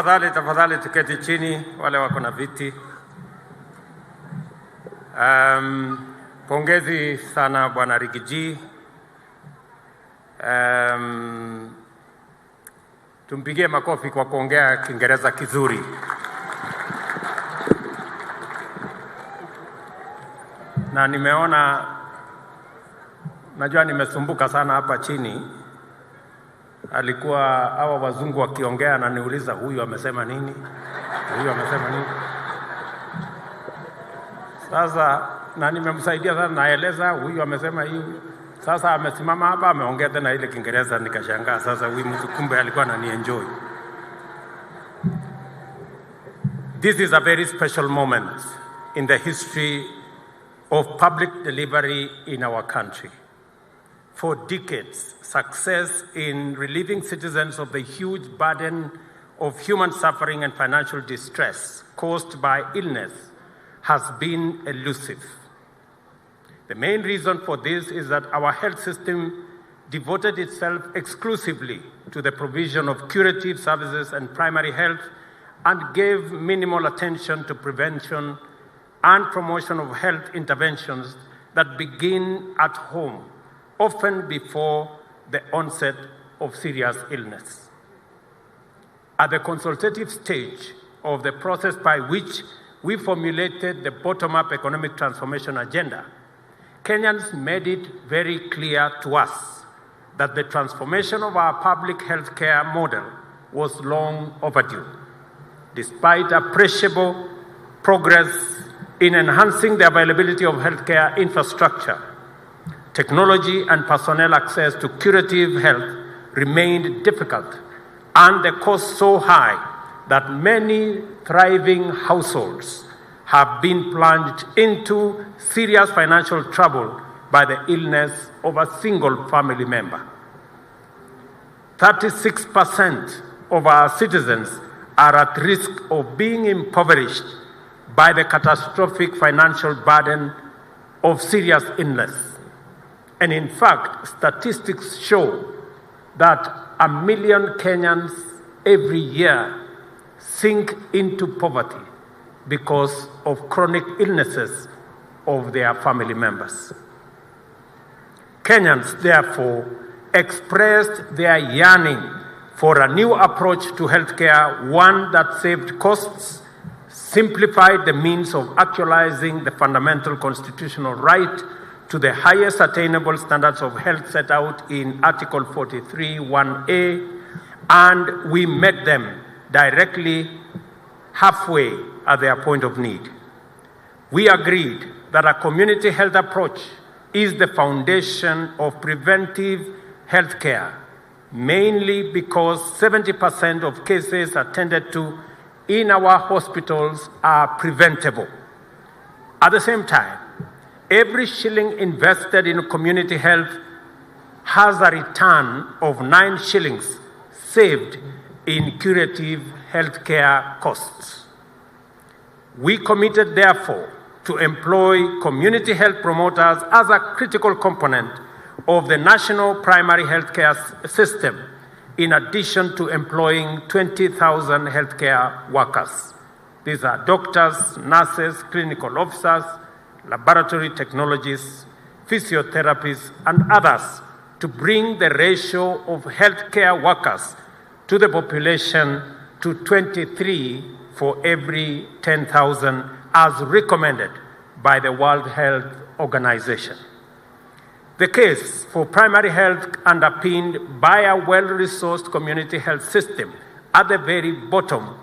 Tafadhali tuketi chini, wale wako na viti. Pongezi sana Bwana Rigiji. Tumpigie makofi kwa kuongea Kiingereza kizuri. Na nimeona, najua nimesumbuka sana hapa chini. Alikuwa hawa wazungu wakiongea na niuliza huyu amesema nini? Huyu amesema nini? Sasa na nimemsaidia sana, naeleza huyu amesema hivi. Sasa amesimama hapa ameongea tena ile Kiingereza, nikashangaa sasa huyu mtu kumbe alikuwa ananienjoy. This is a very special moment in the history of public delivery in our country. For decades, success in relieving citizens of the huge burden of human suffering and financial distress caused by illness has been elusive. The main reason for this is that our health system devoted itself exclusively to the provision of curative services and primary health and gave minimal attention to prevention and promotion of health interventions that begin at home, often before the onset of serious illness. At the consultative stage of the process by which we formulated the bottom-up economic transformation agenda, Kenyans made it very clear to us that the transformation of our public health care model was long overdue. Despite appreciable progress in enhancing the availability of healthcare infrastructure, technology and personnel access to curative health remained difficult and the cost so high that many thriving households have been plunged into serious financial trouble by the illness of a single family member. 36% of our citizens are at risk of being impoverished by the catastrophic financial burden of serious illness. And in fact, statistics show that 1 million Kenyans every year sink into poverty because of chronic illnesses of their family members. Kenyans, therefore, expressed their yearning for a new approach to healthcare, one that saved costs, simplified the means of actualizing the fundamental constitutional right to the highest attainable standards of health set out in Article 43(1)(a), and we met them directly halfway at their point of need. We agreed that a community health approach is the foundation of preventive health care, mainly because 70% of cases attended to in our hospitals are preventable. At the same time, every shilling invested in community health has a return of 9 shillings saved in curative healthcare costs. We committed, therefore, to employ community health promoters as a critical component of the national primary healthcare system, in addition to employing 20,000 healthcare workers. These are doctors, nurses, clinical officers, laboratory technologists, physiotherapists, and others to bring the ratio of healthcare workers to the population to 23 for every 10,000 as recommended by the World Health Organization. The case for primary health underpinned by a well-resourced community health system at the very bottom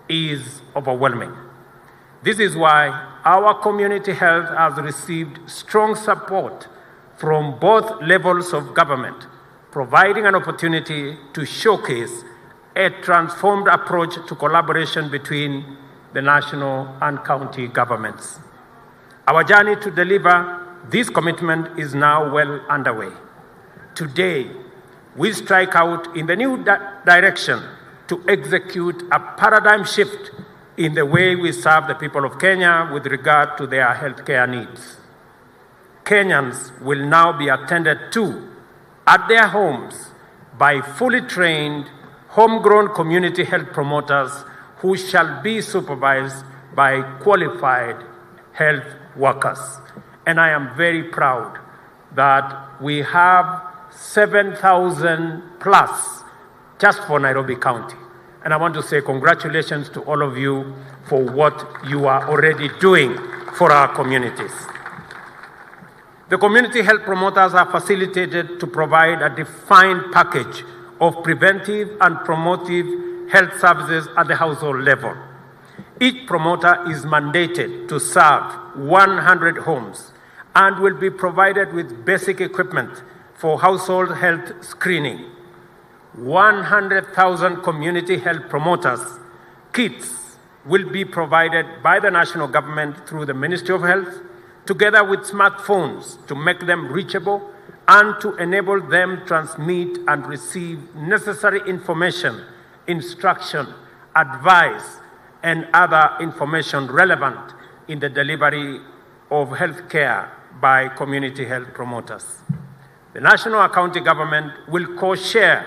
is overwhelming. This is why our community health has received strong support from both levels of government, providing an opportunity to showcase a transformed approach to collaboration between the national and county governments. Our journey to deliver this commitment is now well underway. Today, we strike out in the new direction to execute a paradigm shift in the way we serve the people of Kenya with regard to their healthcare needs. Kenyans will now be attended to at their homes by fully trained homegrown community health promoters who shall be supervised by qualified health workers. And I am very proud that we have 7,000 plus just for Nairobi County. And I want to say congratulations to all of you for what you are already doing for our communities. The community health promoters are facilitated to provide a defined package of preventive and promotive health services at the household level. Each promoter is mandated to serve 100 homes and will be provided with basic equipment for household health screening. 100,000 community health promoters kits will be provided by the national government through the Ministry of Health, together with smartphones to make them reachable and to enable them transmit and receive necessary information, instruction, advice, and other information relevant in the delivery of health care by community health promoters. The national and county government will co-share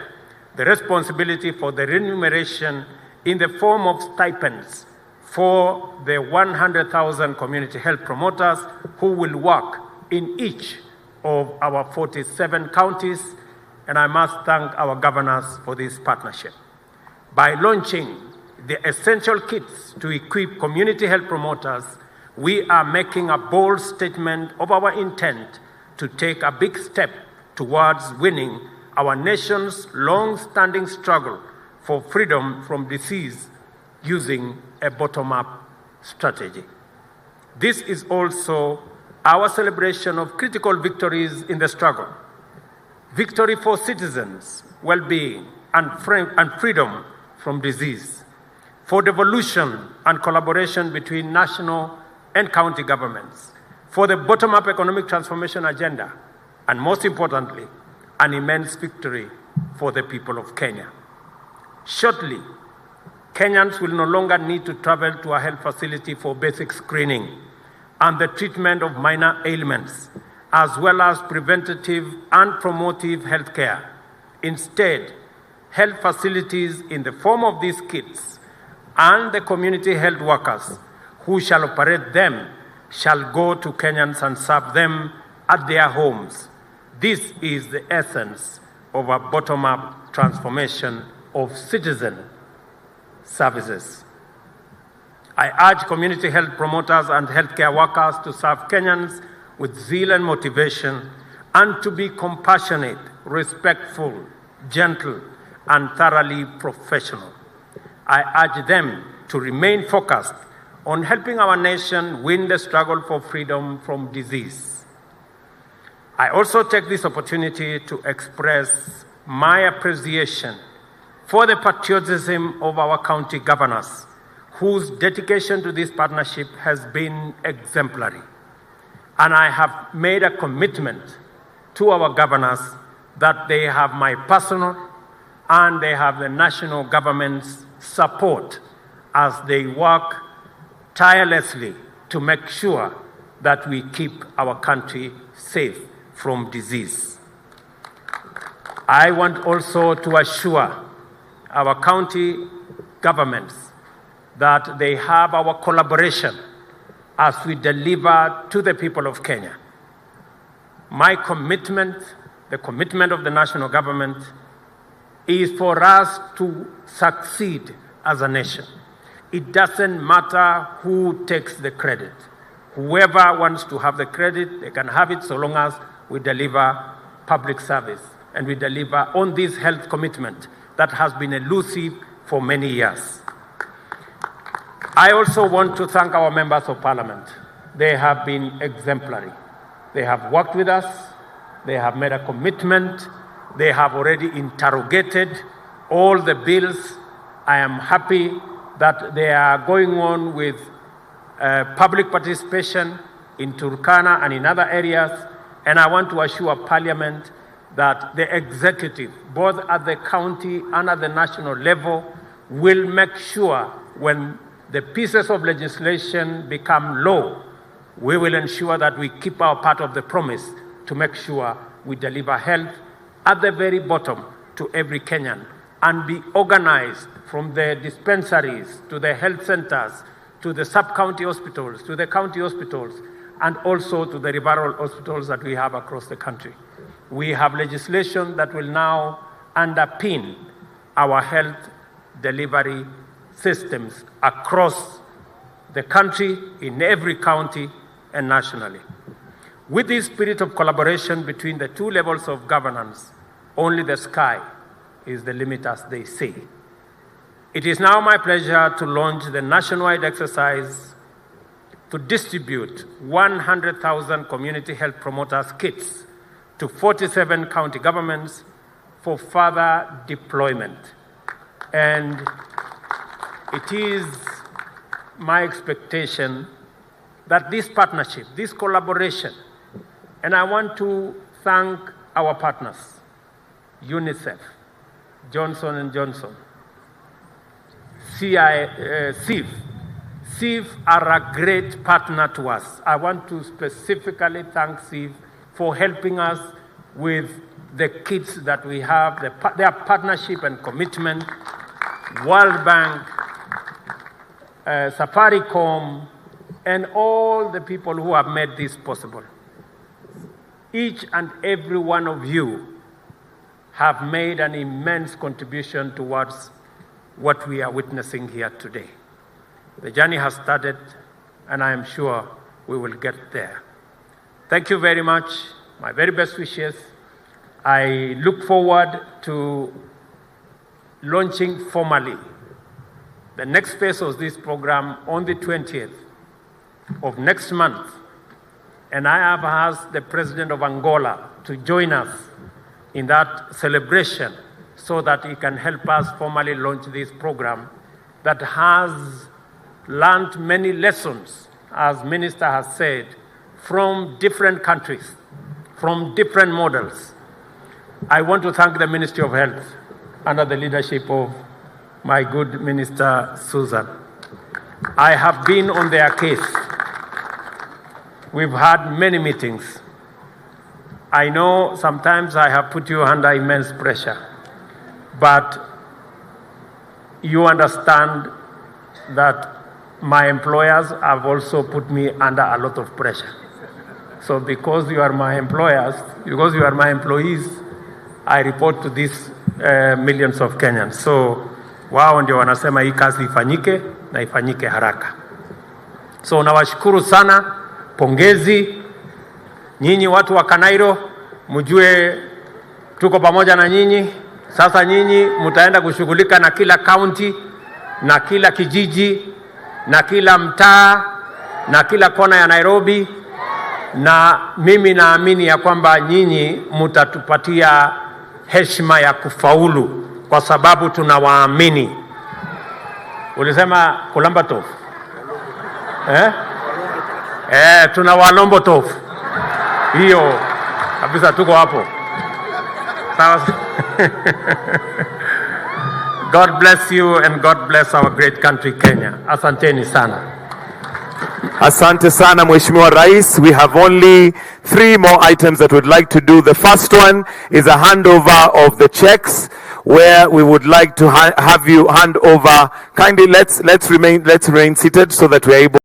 the responsibility for the remuneration in the form of stipends for the 100,000 community health promoters who will work in each of our 47 counties, and I must thank our governors for this partnership. By launching the essential kits to equip community health promoters, we are making a bold statement of our intent to take a big step towards winning our nation's long-standing struggle for freedom from disease using a bottom-up strategy. This is also our celebration of critical victories in the struggle. Victory for citizens' well-being and freedom from disease. For devolution and collaboration between national and county governments. For the bottom-up economic transformation agenda. And most importantly, an immense victory for the people of Kenya. Shortly, Kenyans will no longer need to travel to a health facility for basic screening and the treatment of minor ailments, as well as preventative and promotive health care. Instead, health facilities in the form of these kits and the community health workers who shall operate them shall go to Kenyans and serve them at their homes. This is the essence of a bottom-up transformation of citizen services. I urge community health promoters and healthcare workers to serve Kenyans with zeal and motivation and to be compassionate, respectful, gentle, and thoroughly professional. I urge them to remain focused on helping our nation win the struggle for freedom from disease. I also take this opportunity to express my appreciation for the patriotism of our county governors, whose dedication to this partnership has been exemplary. And I have made a commitment to our governors that they have my personal and they have the national government's support as they work tirelessly to make sure that we keep our country safe from disease. I want also to assure our county governments that they have our collaboration as we deliver to the people of Kenya. My commitment, the commitment of the national government, is for us to succeed as a nation. It doesn't matter who takes the credit. Whoever wants to have the credit, they can have it so long as we deliver public service and we deliver on this health commitment that has been elusive for many years. I also want to thank our members of parliament. They have been exemplary. They have worked with us. They have made a commitment. They have already interrogated all the bills. I am happy that they are going on with public participation in Turkana and in other areas. And I want to assure Parliament that the executive, both at the county and at the national level, will make sure when the pieces of legislation become law, we will ensure that we keep our part of the promise to make sure we deliver health at the very bottom to every Kenyan, and be organized from the dispensaries to the health centers, to the sub-county hospitals, to the county hospitals, and also to the referral hospitals that we have across the country. We have legislation that will now underpin our health delivery systems across the country, in every county and nationally. With this spirit of collaboration between the two levels of governance, only the sky is the limit, as they say. It is now my pleasure to launch the nationwide exercise to distribute 100,000 community health promoters kits to 47 county governments for further deployment. And it is my expectation that this partnership, this collaboration, and I want to thank our partners, UNICEF, Johnson & Johnson, CIF. CIF are a great partner to us. I want to specifically thank CIF for helping us with the kits that we have, their partnership and commitment, World Bank, Safaricom, and all the people who have made this possible. Each and every one of you have made an immense contribution towards what we are witnessing here today. The journey has started, and I am sure we will get there. Thank you very much. My very best wishes. I look forward to launching formally the next phase of this program on the 20th of next month. And I have asked the President of Angola to join us in that celebration so that he can help us formally launch this program that has learned many lessons, as Minister has said, from different countries, from different models. I want to thank the Ministry of Health under the leadership of my good Minister Susan. I have been on their case. We've had many meetings. I know sometimes I have put you under immense pressure, but you understand that my employers have also put me under a lot of pressure. So because you are my employers, because you are my employees, I report to these millions of Kenyans. So wao ndio wanasema hii kazi ifanyike na ifanyike haraka. So nawashukuru sana, pongezi. Nyinyi watu wa Kanairo, mjue tuko pamoja na nyinyi. Sasa nyinyi mtaenda kushughulika na kila county, na kila kijiji, na kila mtaa, na kila kona ya Nairobi. Na mimi naamini ya kwamba nyinyi mtatupatia heshima ya kufaulu kwa sababu tunawaamini. Ulisema kulamba tofu? Tunawalombo tofu. Hiyo kabisa, tuko hapo. Sawa. God bless you and God bless our great country Kenya. Asanteni sana. Asante sana Mheshimiwa Rais. We have only 3 more items that we'd like to do. The first one is a handover of the checks, where we would like to have you hand over. Kindly let's remain seated so that we're able